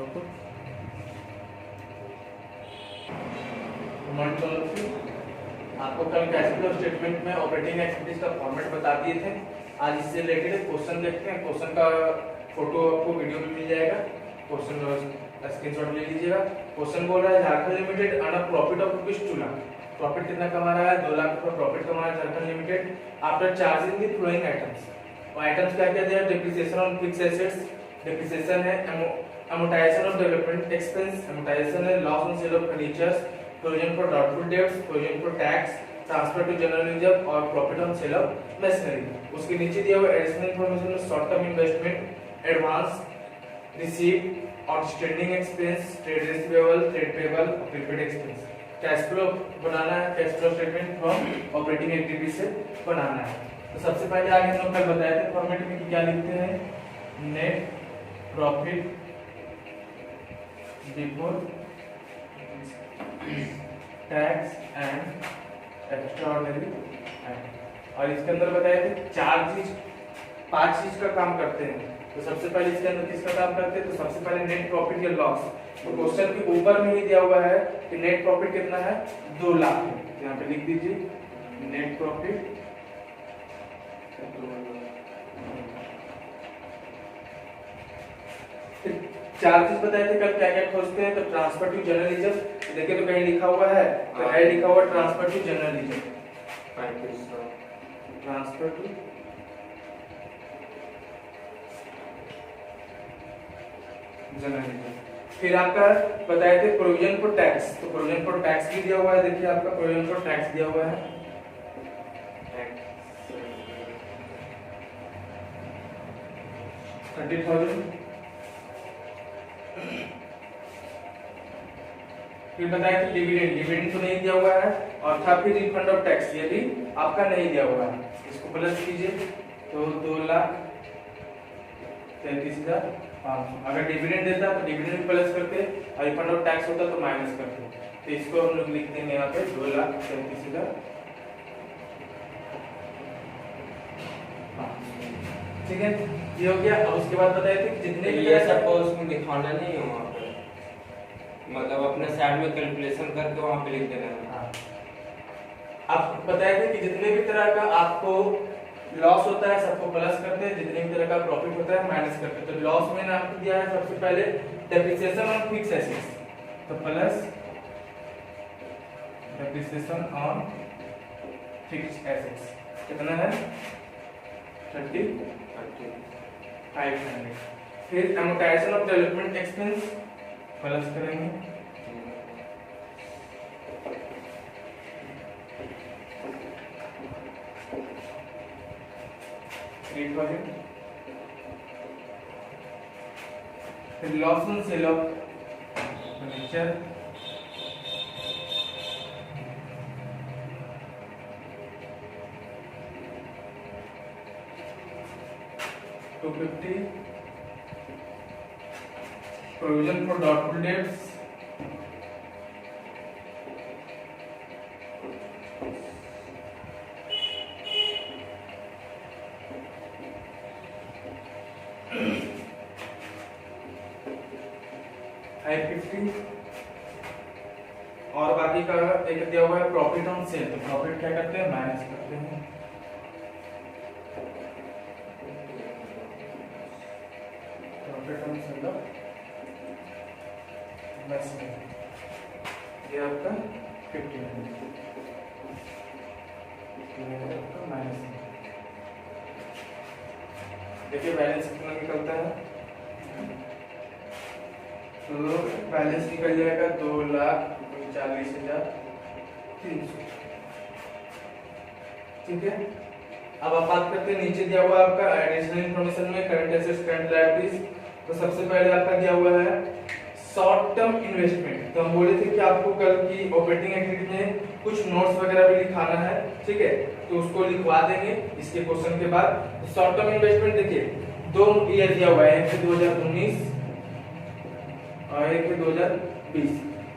को morning all of you. आपको कल कैश फ्लो स्टेटमेंट में ऑपरेटिंग एक्टिविटीज का फॉर्मेट बता दिए थे। आज इससे रिलेटेड क्वेश्चन देखते हैं। क्वेश्चन का फोटो आपको वीडियो में मिल जाएगा, क्वेश्चन स्क्रीनशॉट ले लीजिएगा। क्वेश्चन बोल रहा है Jharkhand limited earn a profit of ₹2 lakh. Profit कितना कमा रहा है? 2 लाख रुपए प्रॉफिट कमा रहा है Jharkhand limited after charging the following items. और आइटम्स क्या क्या दिया? Depreciation on fixed assets, depreciation है, amortization of development expense, amortization है, loss on sale of furnitures, provision for doubtful debts, provision for tax, transfer to general reserve और profit on sale of machinery. उसके नीचे दिया हुआ additional information में short term investment, advance receive, outstanding expense, trade receivable, trade payable, prepaid expense. Cash flow बनाना है, cash flow statement from operating activity से बनाना है। तो सबसे पहले आगे हम लोग कल बताए थे फॉर्मेट में कि क्या लिखते हैं, net profit before tax and extraordinary. और इसके अंदर बताए थे 5 चीज का काम करते हैं। तो सबसे पहले इसके अंदर किसका काम करते हैं? तो सबसे पहले नेट प्रॉफिट या लॉस। तो क्वेश्चन के ऊपर में ही दिया हुआ है कि नेट प्रॉफिट कितना है? 2 लाख। यहाँ पे लिख दीजिए नेट प्रॉफिट 2 लाख। 4 चीज बताए थे कल क्या क्या खोजते हैं। तो ट्रांसफर टू जनरल रिजर्व, देखिए तो कहीं लिखा हुआ है, तो है लिखा हुआ transfer to general reserve, transfer to general reserve. फिर आपका बताए थे प्रोविजन फॉर टैक्स। तो प्रोविजन फॉर टैक्स भी दिया हुआ है, देखिए आपका प्रोविजन फॉर टैक्स दिया हुआ है, 30,000। फिर बताया कि डिविडेंड, डिविडेंड तो नहीं दिया हुआ है और था फिर रिफंड ऑफ टैक्स, ये भी आपका नहीं दिया हुआ है। इसको प्लस कीजिए तो 2,33,500। अगर डिविडेंड देता तो डिविडेंड भी प्लस करते और रिफंड ऑफ टैक्स होता तो माइनस करते। तो इसको हम लोग लिख देंगे यहाँ पे 2,33,500। ठीक है, ये हो गया। अब उसके बाद बताए थे कि जितने भी ये सब उसमें दिखाना नहीं है वहाँ पे, मतलब अपने साइड में कैलकुलेशन करके वहाँ पे लिख देना है। आप बताए थे कि जितने भी तरह का आपको लॉस होता है सबको प्लस करते हैं, जितने भी तरह का प्रॉफिट होता है माइनस करते हैं। तो लॉस में आपको दिया है सबसे पहले डेप्रिसिएशन ऑन फिक्स्ड एसेट्स, तो plus depreciation on fixed assets कितना है? 3500। फिर amortization of development expense plus करेंगे, फिर loss on sale of furniture, $250, provision for doubtful dates, $550। और बाकी का एक दिया हुआ है प्रॉफिट ऑन सेल। तो प्रॉफिट क्या करते हैं? माइनस करते हैं, profit on sale of machinery, ये आपका 1500, माइनस। देखिए बैलेंस कितना निकलता है। तो बैलेंस निकल जाएगा 2,39,300। ठीक है, अब आप बात करते हैं नीचे दिया हुआ आपका एडिशनल इंफॉर्मेशन में करंट एसेट्स, करंट लायबिलिटीज। तो सबसे पहले आपका दिया हुआ है शॉर्ट टर्म इन्वेस्टमेंट। तो हम बोले थे कि आपको कल की ऑपरेटिंग एक्टिविटी में कुछ नोट्स वगैरह भी लिखाना है, ठीक है, तो उसको लिखवा देंगे इसके क्वेश्चन के बाद। तो शॉर्ट टर्म इन्वेस्टमेंट देखिए 2 ईयर दिया हुआ है, एक है 2019 और एक है 2020।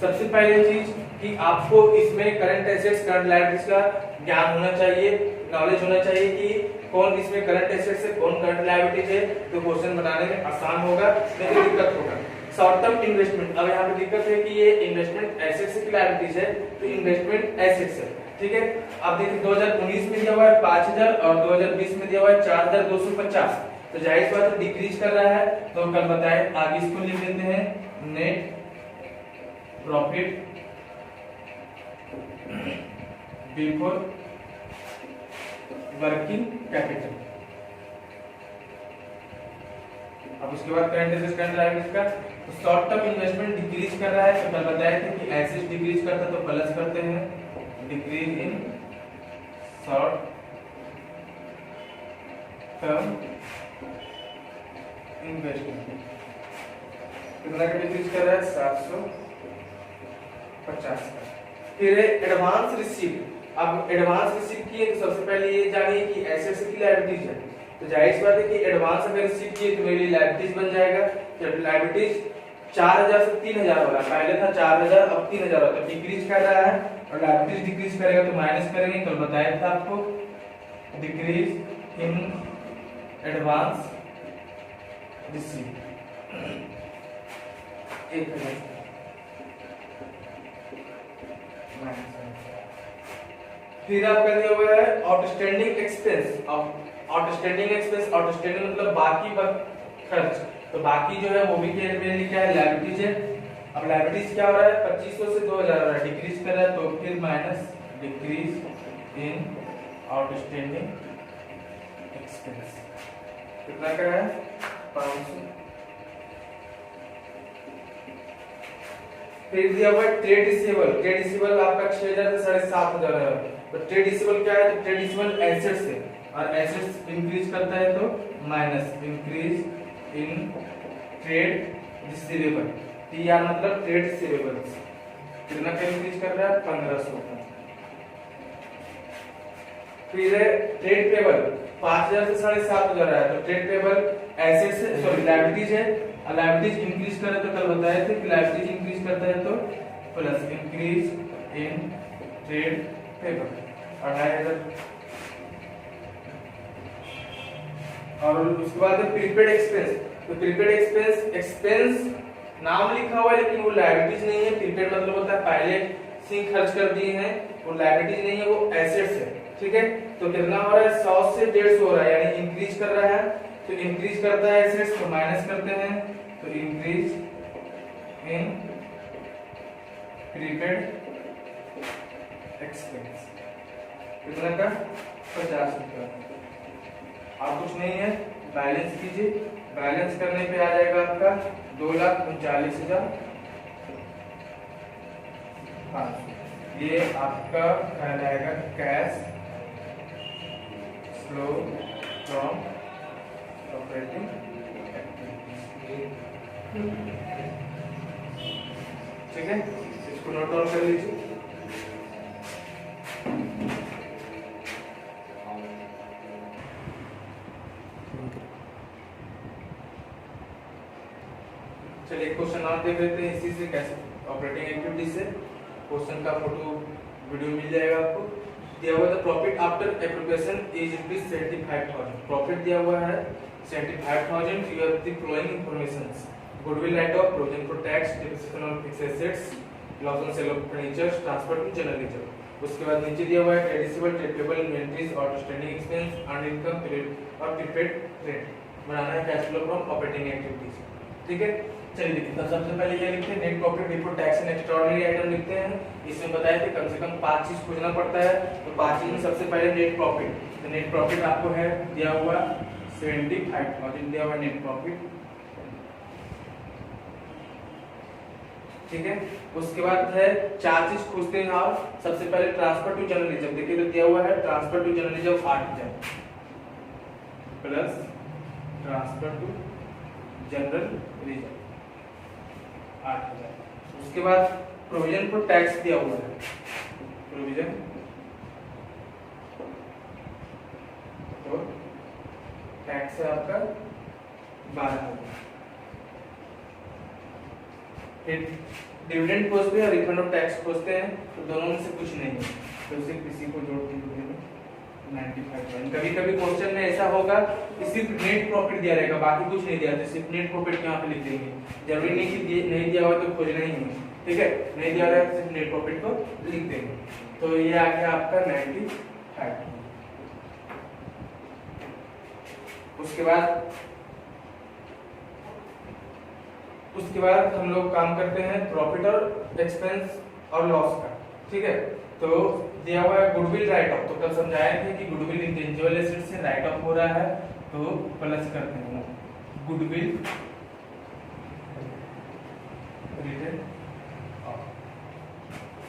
सबसे पहले चीज कि आपको इसमें करंट एसेट्स, करंट लायबिलिटीज का ज्ञान होना चाहिए, नॉलेज होना चाहिए कि कौन इसमें करंट एसेट्स है, कौन करंट लायबिलिटीज है। तो क्वेश्चन बनाने में आसान होगा, नहीं तो दिक्कत होगा। शॉर्ट टर्म इन्वेस्टमेंट, अब यहाँ पे दिक्कत है कि ये इन्वेस्टमेंट एसेट्स की लायबिलिटीज है, तो इन्वेस्टमेंट एसेट्स है, ठीक है। अब देखिए 2019 में दिया हुआ है 5000 और 2020 में दिया हुआ है 4250, तो जाहिर सी बात है डिक्रीज कर रहा है, तो कल बताए आगे इसको लिख देते हैं net profit before working capital. अब उसके बाद करंट एसेट्स करंट लायबिलिटीज का, तो शॉर्ट टर्म इन्वेस्टमेंट डिक्रीज कर रहा है, तो कल बताया था कि एसेट्स डिक्रीज करता है तो प्लस करते हैं decrease in short term investment. कितना का डिक्रीज कर रहा है 750 का। फिर एडवांस रिसीव्ड, अब एडवांस रिसीव किए तो सबसे पहले ये जानिए कि एसेट्स की लायबिलिटीज है, तो जाहिर सी बात है कि एडवांस अगर रिसीव किए तो मेरे लिए लायबिलिटीज बन जाएगा। जब लायबिलिटीज 4000 से 3000 हो रहा है, पहले था 4000 अब 3000 होता है, डिक्रीज कर रहा है, और लायबिलिटीज डिक्रीज करेगा तो माइनस करेंगे, कल बताया था आपको डिक्रीज इन एडवांस रिसीव 1000 फिर आपका दिया हुआ है outstanding expense. Outstanding expense, outstanding मतलब बाकी खर्च, तो बाकी जो है वो भी मेरे लिए क्या है लायबिलिटीज है। अब लायबिलिटीज क्या हो रहा है 2500 से 2000 हो रहा है, डिक्रीज कर रहा है, तो फिर minus decrease in outstanding expense कितना का है 500। फिर दिया हुआ है ट्रेड रिसीवेबल, ट्रेड रिसीवेबल आपका 6000 से 7500 है, तो ट्रेड रिसीवेबल क्या है, तो ट्रेड रिसीवेबल एसेट्स है, और एसेट्स इंक्रीज करता है तो minus increase in trade receivable, TR मतलब ट्रेड रिसीवेबल्स कितना का इंक्रीज कर रहा है 1500 का। फिर ट्रेड पेबल 5000 से 7500 है, तो trade payable assets sorry liabilities है, लायबिलिटीज इंक्रीज कर रहा है, तो कल बताए थे कि लायबिलिटीज इंक्रीज करता है तो plus increase in trade payable 2500। और उसके बाद प्रीपेड एक्सपेंस, तो प्रीपेड एक्सपेंस नाम लिखा हुआ है लेकिन वो लायबिलिटीज नहीं है। प्रीपेड मतलब होता है पहले से खर्च कर दिए हैं, वो लायबिलिटीज नहीं है, वो एसेट्स है, ठीक है। तो कितना हो रहा है 100 से 150 हो रहा है, यानी इंक्रीज कर रहा है, तो इंक्रीज करता है एसेट्स तो माइनस करते हैं, तो इंक्रीज इन प्रीपेड एक्सपेंस कितना का 50 रुपया। आप कुछ नहीं है बैलेंस कीजिए, बैलेंस करने पे आ जाएगा आपका 2,39,500। ये आपका कहलाएगा cash flow from operating activities, ठीक है। इसको नोट डाउन कर लीजिए। चलिए क्वेश्चन आप देख लेते हैं इसी से, कैसे ऑपरेटिंग एक्टिविटी से क्वेश्चन का फोटो वीडियो मिल जाएगा आपको। दिया हुआ है profit after appropriation is rupees 75,000, profit दिया हुआ है 75,000। You have the following informations: goodwill write off, provision for tax, depreciation on fixed assets, loss on sale of furniture, transfer to general ledger. उसके बाद नीचे दिया हुआ है trade receivable, trade payable, inventories, outstanding expense, earned income, period और prepaid rent. बनाना है cash flow from operating activities, ठीक है। चलिए देखिए, तो सबसे पहले क्या लिखते हैं net profit before tax and extraordinary item लिखते हैं। इसमें बताया कि कम से कम 5 चीज खोजना पड़ता है, तो 5 चीज में सबसे पहले नेट प्रॉफिट, तो नेट प्रॉफिट आपको है दिया हुआ 75,000 दिया हुआ नेट प्रॉफिट, ठीक है। उसके बाद है 4 चीज खोजते हैं और सबसे पहले ट्रांसफर टू जनरल रिजर्व, देखिए तो दिया हुआ है transfer to general reserve 8,000 plus transfer to general reserve 8,000। उसके बाद प्रोविजन फॉर टैक्स दिया हुआ है, प्रोविजन तो टैक्स है आपका 12,000। फिर डिविडेंड खोजते हैं और रिफंड ऑफ टैक्स खोजते हैं, तो दोनों में से कुछ नहीं है, तो उसे किसी को जोड़ दीजिए। 95। कभी कभी क्वेश्चन में ऐसा होगा कि सिर्फ नेट प्रॉफिट दिया रहेगा, बाकी कुछ नहीं दिया, तो सिर्फ नेट प्रॉफिट यहाँ पे लिख देंगे। जरूरी नहीं कि नहीं दिया हुआ तो खोजना ही है, ठीक है, नहीं दिया रहा है सिर्फ नेट प्रॉफिट को लिख देंगे। तो ये आ गया आपका 95। उसके बाद हम लोग काम करते हैं प्रॉफिट और एक्सपेंस और लॉस का, ठीक है। तो दिया हुआ है गुडविल राइट ऑफ, तो कल समझाए थे कि गुडविल इंटेंजिबल एसेट से राइट ऑफ हो रहा है, तो प्लस करते हैं गुडविल रिटन ऑफ,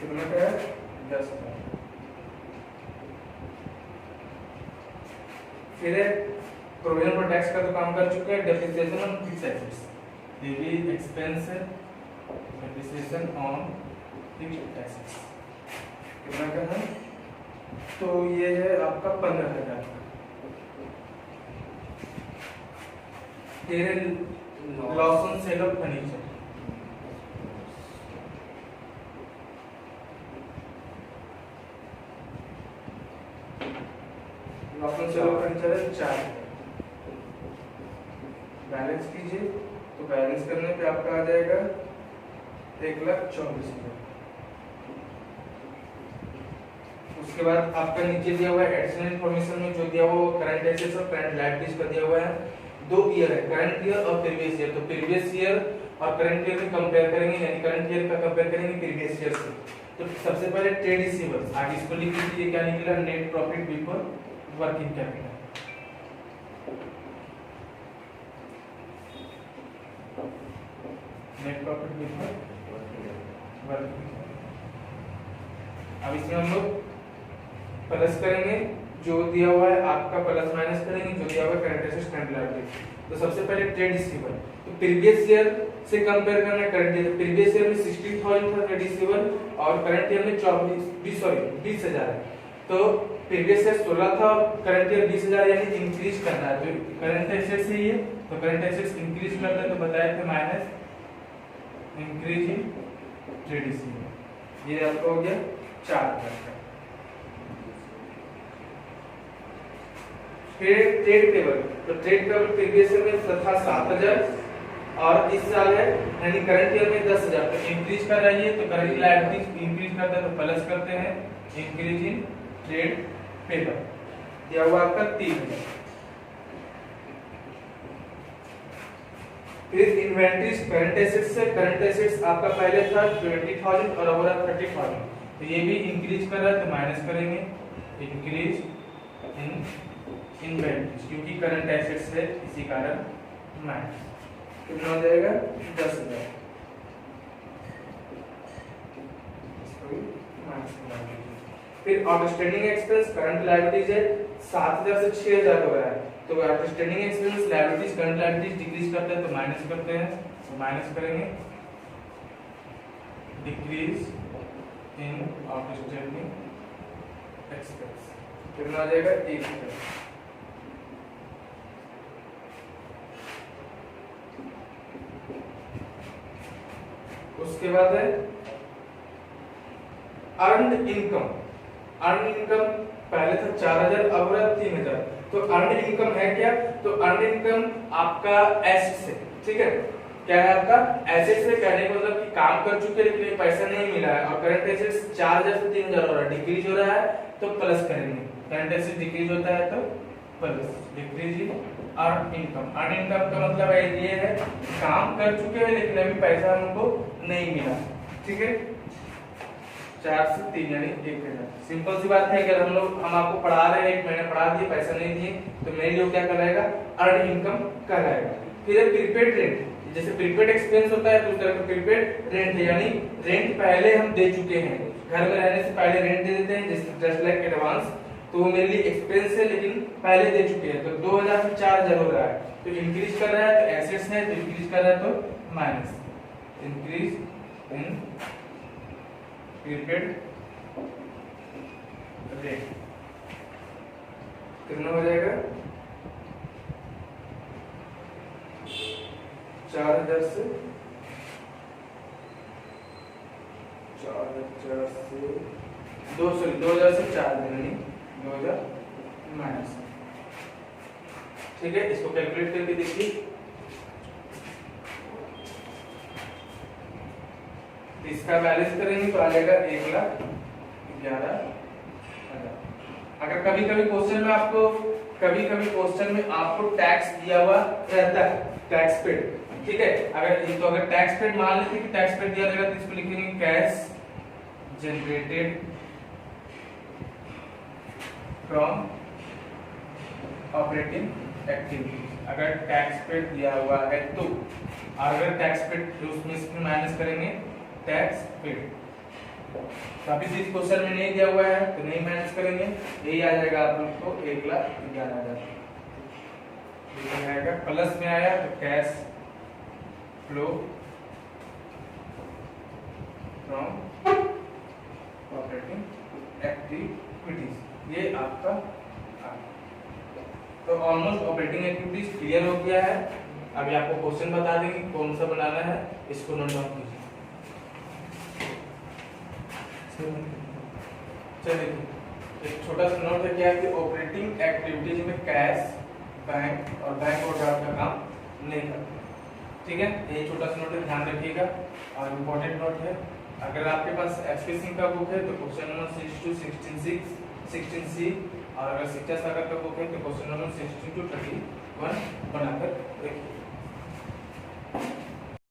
कितना का है 10,000। फिर प्रोविजन फॉर टैक्स का तो काम कर चुके हैं। डेप्रिसिएशन ऑन फिक्स्ड एसेट्स, ये भी एक्सपेंस है, डेप्रिसिएशन ऑन फिक्स्ड एसेट्स कितना का है, तो ये है आपका 15,000 का। फिर loss on sale of furniture, loss on sale of furniture है 4,000। बैलेंस कीजिए, तो बैलेंस करने पे आपका आ जाएगा 1,24,000। उसके बाद आपका नीचे दिया हुआ है एडिशनल इन्फॉर्मेशन में जो दिया हुआ वो करंट एसेट्स और करंट लायबिलिटीज का दिया हुआ है। 2 ईयर है, करंट ईयर और प्रीवियस ईयर, तो प्रीवियस ईयर और करंट ईयर में कंपेयर करेंगे, यानी करंट ईयर का कंपेयर करेंगे प्रीवियस ईयर से। तो सबसे पहले ट्रेड रिसीवेबल्स, आगे इसको लिख लीजिए, क्या निकला, net profit before working capital. Net profit before working, अब इसमें हम लोग प्लस करेंगे, जो दिया हुआ है आपका प्लस माइनस करेंगे, जो दिया हुआ है करंट एसेट्स करंट लायबिलिटी। तो सबसे पहले ट्रेड रिसीवेबल, तो प्रीवियस ईयर से कंपेयर करना है करंट ईयर। प्रीवियस ईयर में 60,000 था ट्रेड रिसीवेबल और करंट ईयर में 20,000 है। तो प्रीवियस ईयर 16 था और करंट ईयर 20,000, यानी इंक्रीज करना है। तो करंट एसेट्स है ये, तो करंट एसेट्स इंक्रीज करना है, तो बताए थे minus increase in trade receivable, ये आपका हो गया 4,000 का। फिर ट्रेड पेबल, तो ट्रेड पेबल प्रीवियस ईयर में था 7,000 और इस साल है, यानी करंट ईयर में 10,000, तो इंक्रीज कर रही है, तो करंट लायबिलिटीज इंक्रीज करता है, तो प्लस करते हैं इंक्रीज इन ट्रेड पेबल, दिया हुआ आपका 3,000। फिर इन्वेंटरीज, करंट एसेट्स से करंट एसेट्स आपका पहले था 20,000 और अब 30,000, तो ये भी इंक्रीज कर रहा है, तो माइनस करेंगे इंक्रीज इन इन्वेंटरीज, क्योंकि करंट एसेट्स है इसी कारण माइनस, कितना हो जाएगा 10,000। फिर आउटस्टैंडिंग एक्सपेंस करंट लायबिलिटीज है 7,000 से 6,000 हो रहा है, तो outstanding expense liabilities current liabilities decrease करते हैं, तो माइनस करते हैं, तो माइनस करेंगे डिक्रीज इन आउटस्टैंडिंग एक्सपेंस, कितना आ जाएगा 1,000। उसके बाद है अर्नड इनकम। अर्नड इनकम पहले था 4,000 अब रहा 3,000, तो अर्नड इनकम है क्या, तो अर्नड इनकम आपका एसेट से, ठीक है, क्या है आपका एसेट से, कहने का मतलब कि काम कर चुके हैं लेकिन पैसा नहीं मिला है, और करंट एसेट्स 4,000 से 3,000 हो रहा है, डिक्रीज हो रहा है, तो प्लस करेंगे, करंट एसेट डिक्रीज होता है तो plus, decrease in earn income. Earn income का मतलब ये है काम कर चुके हैं लेकिन अभी पैसा हमको नहीं मिला, ठीक है, 4 से 3 यानी 1,000। सिंपल सी बात है, अगर हम आपको पढ़ा रहे हैं, 1 महीने पढ़ा दिए, पैसा नहीं दिए, तो मेरे लिए क्या कहलाएगा, अर्न इनकम कहलाएगा। फिर प्रीपेड रेंट, जैसे प्रीपेड एक्सपेंस होता है तो उस तरह का प्रीपेड रेंट है, यानी रेंट पहले हम दे चुके हैं, घर में रहने से पहले रेंट दे देते हैं, जस्ट लाइक एडवांस, तो वो मेरे लिए एक्सपेंस है लेकिन पहले दे चुके हैं, तो 2,000 से 4,000 हो रहा है, तो इंक्रीज कर रहा है, तो एसेट्स है, तो इंक्रीज कर रहा है, तो minus increase in prepaid rate, कितना हो जाएगा 4,000 से 2,000 से 4,000 यानी 2,000 माइनस, ठीक है। इसको कैलकुलेट करके देखिए, इसका बैलेंस करेंगे तो आ जाएगा 1,11,000। अगर कभी कभी क्वेश्चन में आपको टैक्स दिया हुआ रहता है, टैक्स पेड, ठीक है। अगर टैक्स पेड मान लेते कि टैक्स पेड दिया रहेगा तो इसको लिखेंगे cash generated from operating activities. अगर टैक्स पेड दिया हुआ है तो, अगर टैक्स पेड उसमें इसमें माइनस करेंगे टैक्स पेड। अभी जिस क्वेश्चन में नहीं दिया हुआ है तो नहीं माइनस करेंगे, यही आ जाएगा आप लोग को 1,11,000 आएगा। प्लस में आया तो cash flow from operating activities, ये आपका आ गया। तो ऑलमोस्ट ऑपरेटिंग एक्टिविटीज क्लियर हो गया है। अभी आपको क्वेश्चन बता देंगे कौन सा बनाना है, इसको नोट डाउन कीजिए। चलिए, एक छोटा सा नोट है क्या कि ऑपरेटिंग एक्टिविटीज में कैश, बैंक और बैंक ओवरड्राफ्ट का काम नहीं करते, ठीक है। ये छोटा सा नोट है, ध्यान रखिएगा। और इम्पोर्टेंट नोट है, अगर आपके पास एसपी सिंह का बुक है तो क्वेश्चन नंबर 62, 16C, और अगर शिक्षा सागर का बुक है तो क्वेश्चन नंबर 16 to 31 बनाकर रखिए।